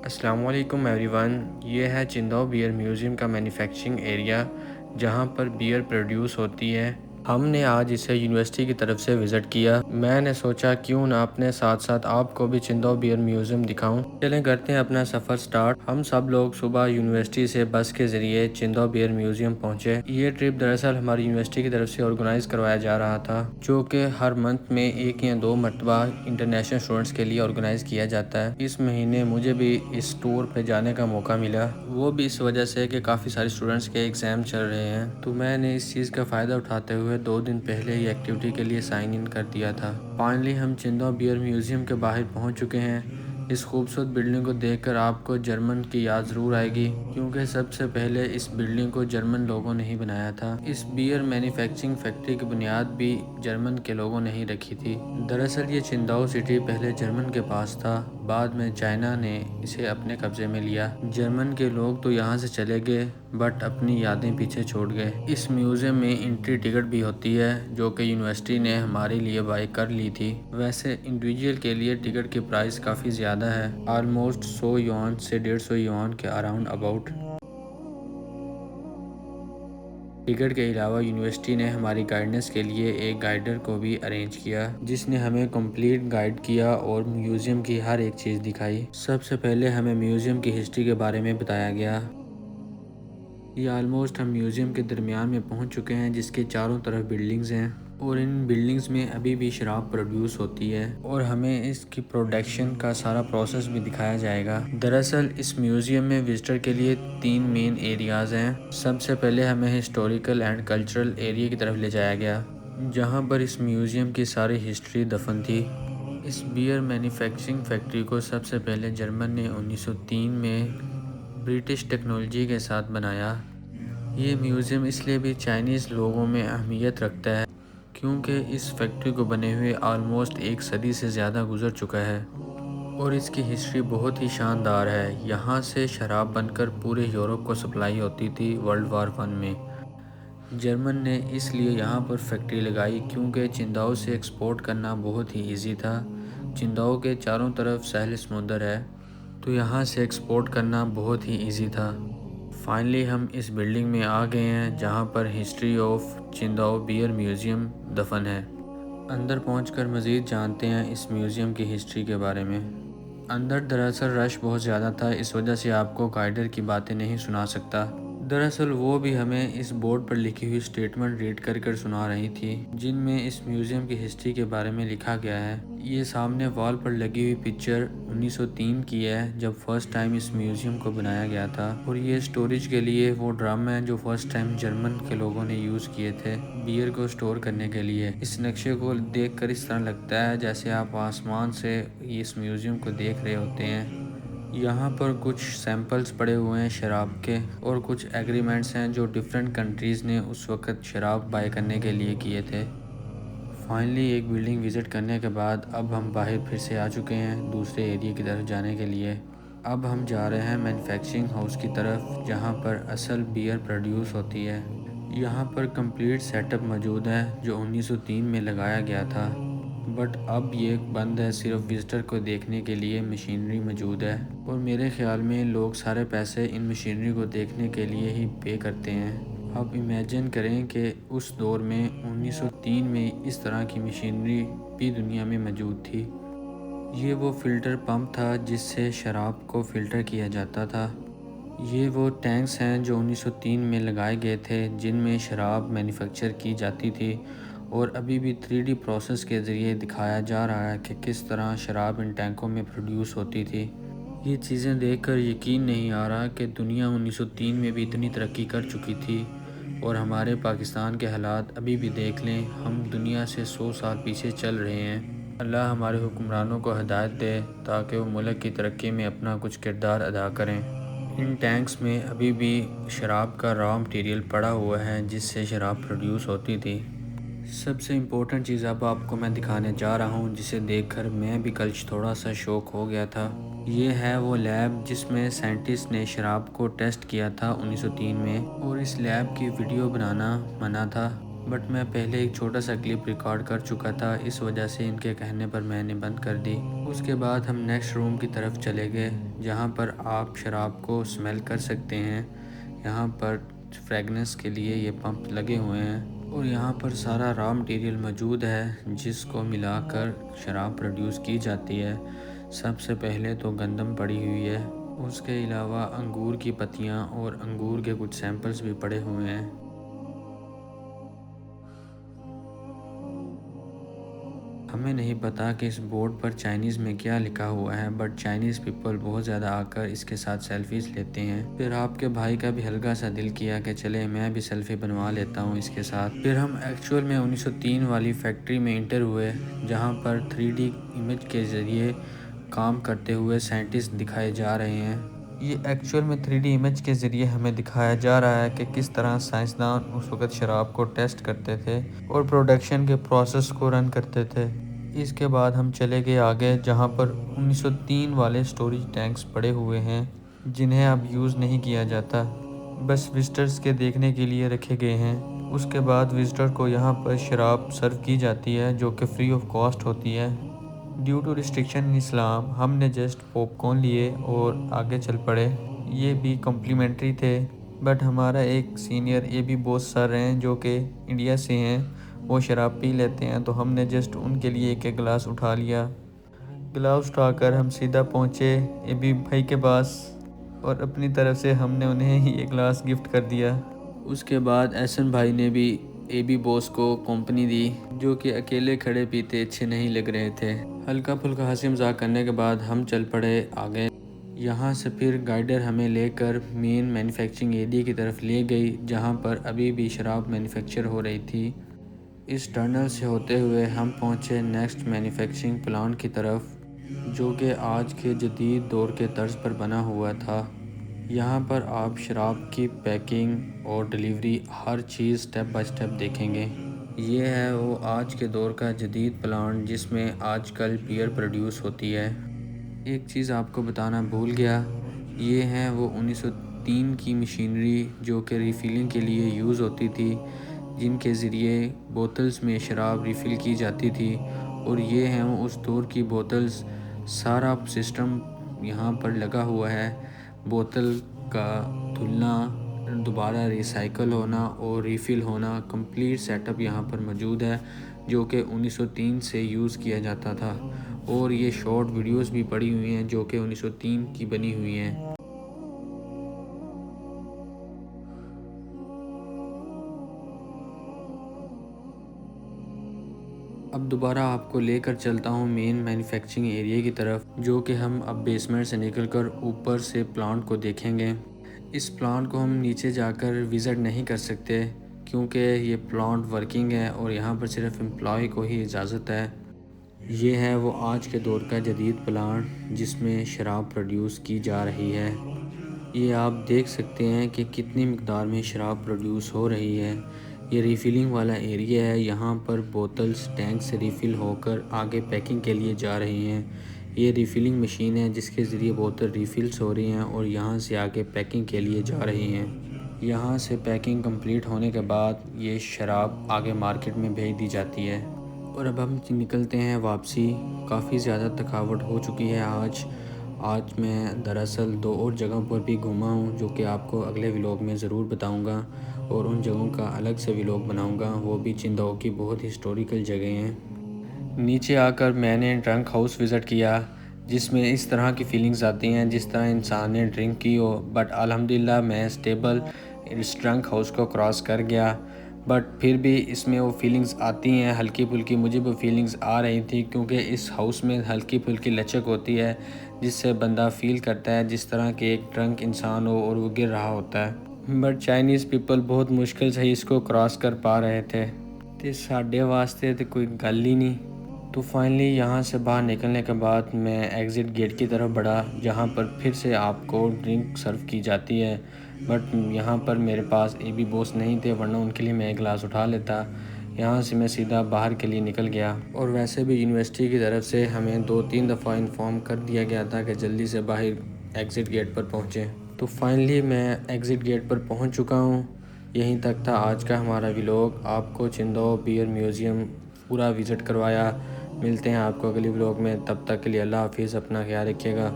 अस्सलामुअलैकुम एवरीवन। ये है चिंदौ बियर म्यूज़ियम का मैन्युफैक्चरिंग एरिया जहाँ पर बियर प्रोड्यूस होती है। हमने आज इसे यूनिवर्सिटी की तरफ से विज़िट किया। मैंने सोचा क्यों ना अपने साथ साथ आपको भी चिंदौ बियर म्यूज़ियम दिखाऊं। चलें करते हैं अपना सफ़र स्टार्ट। हम सब लोग सुबह यूनिवर्सिटी से बस के ज़रिए चिंदौ बियर म्यूज़ियम पहुँचे। ये ट्रिप दरअसल हमारी यूनिवर्सिटी की तरफ से ऑर्गेनाइज़ करवाया जा रहा था, जो कि हर मंथ में 1 या 2 मरतबा इंटरनेशनल स्टूडेंट्स के लिए ऑर्गेनाइज़ किया जाता है। इस महीने मुझे भी इस टूर पे जाने का मौका मिला, वो भी इस वजह से कि काफ़ी सारे स्टूडेंट्स के एग्ज़ाम चल रहे हैं। तो मैंने इस चीज़ का फ़ायदा उठाते हुए 2 दिन पहले ही एक्टिविटी के लिए साइन इन कर दिया था। फाइनली हम चिंदौ बियर म्यूज़ियम के बाहर पहुंच चुके हैं। इस खूबसूरत बिल्डिंग को देखकर आपको जर्मन की याद ज़रूर आएगी, क्योंकि सबसे पहले इस बिल्डिंग को जर्मन लोगों ने ही बनाया था। इस बियर मैन्युफैक्चरिंग फैक्ट्री की बुनियाद भी जर्मन के लोगों ने ही रखी थी। दरअसल ये चिंदाओ सिटी पहले जर्मन के पास था, बाद में चाइना ने इसे अपने कब्जे में लिया। जर्मन के लोग तो यहाँ से चले गए, बट अपनी यादें पीछे छोड़ गए। इस म्यूज़ियम में एंट्री टिकट भी होती है, जो कि यूनिवर्सिटी ने हमारे लिए बाय कर ली थी। वैसे इंडिविजुअल के लिए टिकट की प्राइस काफ़ी ज़्यादा है, ऑलमोस्ट 100 युआन से 150 युआन के अराउंड अबाउट। टिकट के अलावा यूनिवर्सिटी ने हमारी गाइडेंस के लिए एक गाइडर को भी अरेंज किया, जिसने हमें कंप्लीट गाइड किया और म्यूज़ियम की हर एक चीज़ दिखाई। सबसे पहले हमें म्यूज़ियम की हिस्ट्री के बारे में बताया गया। ये ऑलमोस्ट हम म्यूज़ियम के दरमियान में पहुंच चुके हैं, जिसके चारों तरफ बिल्डिंग्स हैं और इन बिल्डिंग्स में अभी भी शराब प्रोड्यूस होती है और हमें इसकी प्रोडक्शन का सारा प्रोसेस भी दिखाया जाएगा। दरअसल इस म्यूज़ियम में विजिटर के लिए 3 मेन एरियाज़ हैं। सबसे पहले हमें हिस्टोरिकल एंड कल्चरल एरिया की तरफ ले जाया गया, जहाँ पर इस म्यूज़ियम की सारी हिस्ट्री दफन थी। इस बियर मैन्युफैक्चरिंग फैक्ट्री को सबसे पहले जर्मन ने 1903 में ब्रिटिश टेक्नोलॉजी के साथ बनाया। ये म्यूज़ियम इसलिए भी चाइनीज़ लोगों में अहमियत रखता है, क्योंकि इस फैक्ट्री को बने हुए ऑलमोस्ट 1 सदी से ज़्यादा गुजर चुका है और इसकी हिस्ट्री बहुत ही शानदार है। यहाँ से शराब बनकर पूरे यूरोप को सप्लाई होती थी वर्ल्ड वार 1 में। जर्मन ने इसलिए यहाँ पर फैक्ट्री लगाई, क्योंकि चिंदाओ से एक्सपोर्ट करना बहुत ही इजी था। चिंदाओ के चारों तरफ सहल समुंदर है, तो यहाँ से एक्सपोर्ट करना बहुत ही इजी था। फाइनली हम इस बिल्डिंग में आ गए हैं, जहाँ पर हिस्ट्री ऑफ चिंदाओ बियर म्यूज़ियम दफन है। अंदर पहुंचकर मज़ीद जानते हैं इस म्यूज़ियम की हिस्ट्री के बारे में। अंदर दरअसल रश बहुत ज़्यादा था, इस वजह से आपको गाइडर की बातें नहीं सुना सकता। दरअसल वो भी हमें इस बोर्ड पर लिखी हुई स्टेटमेंट रीड कर कर सुना रही थी, जिनमें इस म्यूज़ियम की हिस्ट्री के बारे में लिखा गया है। ये सामने वॉल पर लगी हुई पिक्चर 1903 की है, जब फर्स्ट टाइम इस म्यूज़ियम को बनाया गया था, और ये स्टोरेज के लिए वो ड्रम है जो फर्स्ट टाइम जर्मन के लोगों ने यूज़ किए थे बियर को स्टोर करने के लिए। इस नक्शे को देखकर इस तरह लगता है जैसे आप आसमान से इस म्यूज़ियम को देख रहे होते हैं। यहाँ पर कुछ सैंपल्स पड़े हुए हैं शराब के, और कुछ एग्रीमेंट्स हैं जो डिफरेंट कंट्रीज़ ने उस वक़्त शराब बाय करने के लिए किए थे। फाइनली एक बिल्डिंग विज़िट करने के बाद अब हम बाहर फिर से आ चुके हैं दूसरे एरिया की तरफ जाने के लिए। अब हम जा रहे हैं मैन्युफैक्चरिंग हाउस की तरफ, जहाँ पर असल बियर प्रोड्यूस होती है। यहाँ पर कंप्लीट सेटअप मौजूद है जो 1903 में लगाया गया था, बट अब ये बंद है। सिर्फ विज़िटर को देखने के लिए मशीनरी मौजूद है, और मेरे ख्याल में लोग सारे पैसे इन मशीनरी को देखने के लिए ही पे करते हैं। अब इमेजिन करें कि उस दौर में 1903 में इस तरह की मशीनरी भी दुनिया में मौजूद थी। ये वो फ़िल्टर पंप था जिससे शराब को फ़िल्टर किया जाता था। ये वो टैंक्स हैं जो 1903 में लगाए गए थे, जिनमें शराब मैन्युफैक्चर की जाती थी, और अभी भी 3D प्रोसेस के ज़रिए दिखाया जा रहा है कि किस तरह शराब इन टैंकों में प्रोड्यूस होती थी। ये चीज़ें देखकर यकीन नहीं आ रहा कि दुनिया 1903 में भी इतनी तरक्की कर चुकी थी, और हमारे पाकिस्तान के हालात अभी भी देख लें, हम दुनिया से 100 साल पीछे चल रहे हैं। अल्लाह हमारे हुक्मरानों को हिदायत दे ताकि वो मुल्क की तरक्की में अपना कुछ किरदार अदा करें। इन टैंक्स में अभी भी शराब का रॉ मटेरियल पड़ा हुआ है जिससे शराब प्रोड्यूस होती थी। सबसे इम्पोर्टेंट चीज़ अब आपको मैं दिखाने जा रहा हूँ, जिसे देखकर मैं भी कल थोड़ा सा शौक हो गया था। ये है वो लैब जिसमें साइंटिस्ट ने शराब को टेस्ट किया था 1903 में, और इस लैब की वीडियो बनाना मना था। बट मैं पहले एक छोटा सा क्लिप रिकॉर्ड कर चुका था, इस वजह से इनके कहने पर मैंने बंद कर दी। उसके बाद हम नेक्स्ट रूम की तरफ चले गए, जहाँ पर आप शराब को स्मेल कर सकते हैं। यहाँ पर फ्रेगनेंस के लिए ये पंप लगे हुए हैं और यहाँ पर सारा रॉ मटेरियल मौजूद है जिसको मिलाकर शराब प्रोड्यूस की जाती है। सबसे पहले तो गंदम पड़ी हुई है, उसके अलावा अंगूर की पत्तियाँ और अंगूर के कुछ सैंपल्स भी पड़े हुए हैं। हमें नहीं पता कि इस बोर्ड पर चाइनीज़ में क्या लिखा हुआ है, बट चाइनीज़ पीपल बहुत ज़्यादा आकर इसके साथ सेल्फीज़ लेते हैं। फिर आपके भाई का भी हल्का सा दिल किया कि चले मैं भी सेल्फ़ी बनवा लेता हूँ इसके साथ। फिर हम एक्चुअल में 1903 वाली फैक्ट्री में इंटर हुए, जहाँ पर 3D इमेज के ज़रिए काम करते हुए साइंटिस्ट दिखाए जा रहे हैं। ये एक्चुअल में 3D इमेज के ज़रिए हमें दिखाया जा रहा है कि किस तरह साइंसदान उस वक़्त शराब को टेस्ट करते थे और प्रोडक्शन के प्रोसेस को रन करते थे। इसके बाद हम चले गए आगे, जहाँ पर 1903 वाले स्टोरेज टैंक्स पड़े हुए हैं जिन्हें अब यूज़ नहीं किया जाता, बस विजिटर्स के देखने के लिए रखे गए हैं। उसके बाद विजिटर को यहाँ पर शराब सर्व की जाती है जो कि फ्री ऑफ कॉस्ट होती है। ड्यू टू रिस्ट्रिक्शन इन इस्लाम हमने जस्ट पॉपकॉर्न लिए और आगे चल पड़े। ये भी कम्प्लीमेंट्री थे, बट हमारा एक सीनियर ये भी बॉस सर हैं जो कि इंडिया से हैं, वो शराब पी लेते हैं, तो हमने जस्ट उनके लिए एक गिलास उठा लिया। गिलास उठाकर हम सीधा पहुँचे ए बी भाई के पास और अपनी तरफ से हमने उन्हें ही एक गिलास गिफ्ट कर दिया। उसके बाद एहसन भाई ने भी ए बी बॉस को कंपनी दी, जो कि अकेले खड़े पीते अच्छे नहीं लग रहे थे। हल्का फुल्का हंसी मजाक करने के बाद हम चल पड़े आगे। यहाँ से फिर गाइडर हमें लेकर मेन मैन्युफैक्चरिंग एरिया की तरफ ले गई, जहाँ पर अभी भी शराब मैन्युफैक्चर हो रही थी। इस टनल से होते हुए हम पहुँचे नेक्स्ट मैन्युफैक्चरिंग प्लांट की तरफ, जो कि आज के जदीद दौर के तर्ज पर बना हुआ था। यहाँ पर आप शराब की पैकिंग और delivery her cheese step by step देखेंगे। ये है वो आज के दौर का जदीद प्लांट जिसमें आजकल बियर प्रोड्यूस होती है। एक चीज़ आपको बताना भूल गया, ये है वो 1903 की मशीनरी जो कि रिफ़िलिंग के लिए यूज़ होती थी, जिनके ज़रिए बोतल्स में शराब रिफ़िल की जाती थी। और ये हैं वो उस दौर की बोतल्स। सारा सिस्टम यहाँ पर लगा हुआ है, बोतल का धुलना, दोबारा रिसाइकल होना और रिफ़िल होना, कंप्लीट सेटअप यहाँ पर मौजूद है, जो कि 1903 से यूज़ किया जाता था। और ये शॉर्ट वीडियोस भी पड़ी हुई हैं जो कि 1903 की बनी हुई हैं। अब दोबारा आपको लेकर चलता हूँ मेन मैन्युफैक्चरिंग एरिया की तरफ, जो कि हम अब बेसमेंट से निकलकर ऊपर से प्लांट को देखेंगे। इस प्लांट को हम नीचे जाकर विज़िट नहीं कर सकते क्योंकि ये प्लांट वर्किंग है और यहाँ पर सिर्फ एम्प्लॉय को ही इजाज़त है। ये है वो आज के दौर का जदीद प्लांट जिसमें शराब प्रोड्यूस की जा रही है। ये आप देख सकते हैं कि कितनी मिकदार में शराब प्रोड्यूस हो रही है। ये रिफ़िलिंग वाला एरिया है, यहाँ पर बोतल्स टैंक से रिफ़िल होकर आगे पैकिंग के लिए जा रही हैं। ये रिफ़िलिंग मशीन है जिसके ज़रिए बोतल रिफ़िल्स हो रही हैं और यहाँ से आगे पैकिंग के लिए जा रही हैं। यहाँ से पैकिंग कंप्लीट होने के बाद ये शराब आगे मार्केट में भेज दी जाती है। और अब हम निकलते हैं वापसी। काफ़ी ज़्यादा थकावट हो चुकी है आज मैं दरअसल 2 और जगहों पर भी घूमा हूँ, जो कि आपको अगले व्लॉग में ज़रूर बताऊँगा और उन जगहों का अलग से व्लॉग बनाऊँगा। वो भी चिंदौकी की बहुत हिस्टोरिकल जगह हैं। नीचे आकर मैंने ड्रंक हाउस विज़िट किया, जिसमें इस तरह की फ़ीलिंग्स आती हैं जिस तरह इंसान ने ड्रिंक की हो, बट अल्हम्दुलिल्लाह मैं स्टेबल इस ड्रंक हाउस को क्रॉस कर गया। बट फिर भी इसमें वो फीलिंग्स आती हैं हल्की फुल्की। मुझे वो फीलिंग्स आ रही थी क्योंकि इस हाउस में हल्की फुल्की लचक होती है जिससे बंदा फील करता है जिस तरह के एक ड्रंक इंसान हो और वो गिर रहा होता है। बट चाइनीज़ पीपल बहुत मुश्किल से इसको क्रॉस कर पा रहे थे, तो साढ़े वास्ते तो कोई गल ही नहीं। तो फाइनली यहाँ से बाहर निकलने के बाद मैं एग्ज़िट गेट की तरफ बढ़ा, जहाँ पर फिर से आपको ड्रिंक सर्व की जाती है। बट यहाँ पर मेरे पास ए बी बॉस नहीं थे, वरना उनके लिए मैं एक गिलास उठा लेता। यहाँ से मैं सीधा बाहर के लिए निकल गया। और वैसे भी यूनिवर्सिटी की तरफ से हमें 2-3 दफ़ा इन्फॉर्म कर दिया गया था कि जल्दी से बाहर एग्ज़िट गेट पर पहुँचें। तो फाइनली मैं एग्ज़िट गेट पर पहुँच चुका हूँ। यहीं तक था आज का हमारा व्लॉग। आपको चिंदो बियर म्यूज़ियम पूरा विज़िट करवाया। मिलते हैं आपको अगली व्लॉग में, तब तक के लिए अल्लाह हाफिज़, अपना ख्याल रखिएगा।